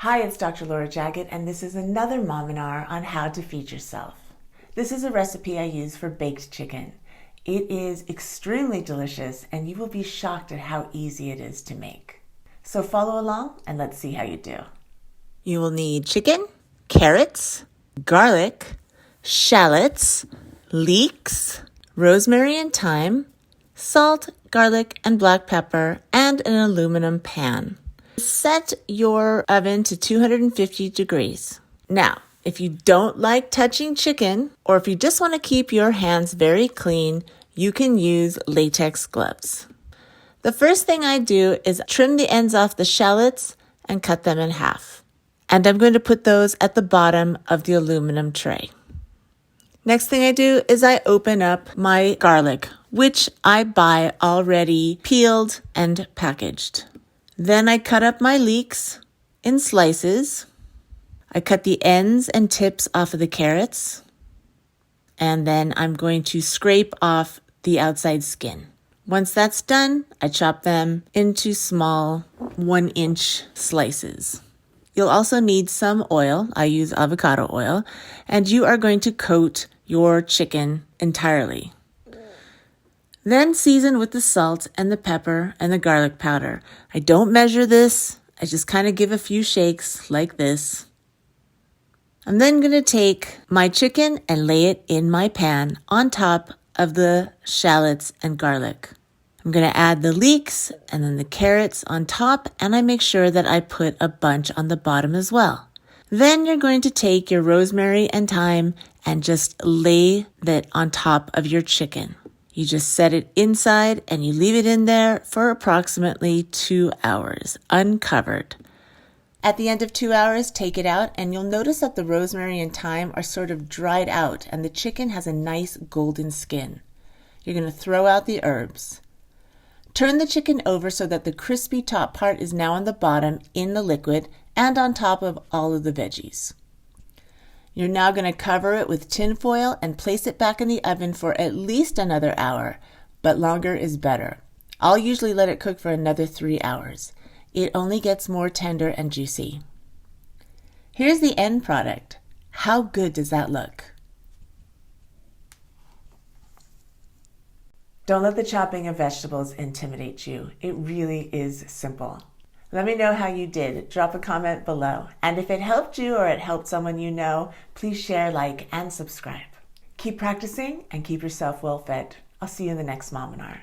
Hi, it's Dr. Laura Jaggett, and this is another Mominar on how to feed yourself. This is a recipe I use for baked chicken. It is extremely delicious, and you will be shocked at how easy it is to make. So follow along, and let's see how you do. You will need chicken, carrots, garlic, shallots, leeks, rosemary and thyme, salt, garlic, and black pepper, and an aluminum pan. Set your oven to 250 degrees. Now, if you don't like touching chicken, or if you just want to keep your hands very clean, you can use latex gloves. The first thing I do is trim the ends off the shallots and cut them in half. And I'm going to put those at the bottom of the aluminum tray. Next thing I do is I open up my garlic, which I buy already peeled and packaged. Then I cut up my leeks in slices. I cut the ends and tips off of the carrots. And then I'm going to scrape off the outside skin. Once that's done, I chop them into small 1-inch slices. You'll also need some oil. I use avocado oil. And you are going to coat your chicken entirely. Then season with the salt and the pepper and the garlic powder. I don't measure this. I just kind of give a few shakes like this. I'm then going to take my chicken and lay it in my pan on top of the shallots and garlic. I'm going to add the leeks and then the carrots on top, and I make sure that I put a bunch on the bottom as well. Then you're going to take your rosemary and thyme and just lay that on top of your chicken. You just set it inside and you leave it in there for approximately 2 hours, uncovered. At the end of 2 hours, take it out and you'll notice that the rosemary and thyme are sort of dried out and the chicken has a nice golden skin. You're going to throw out the herbs. Turn the chicken over so that the crispy top part is now on the bottom in the liquid and on top of all of the veggies. You're now going to cover it with tin foil and place it back in the oven for at least another hour, but longer is better. I'll usually let it cook for another 3 hours. It only gets more tender and juicy. Here's the end product. How good does that look? Don't let the chopping of vegetables intimidate you. It really is simple. Let me know how you did. Drop a comment below. And if it helped you or it helped someone you know, please share, like, and subscribe. Keep practicing and keep yourself well fed. I'll see you in the next Mominar.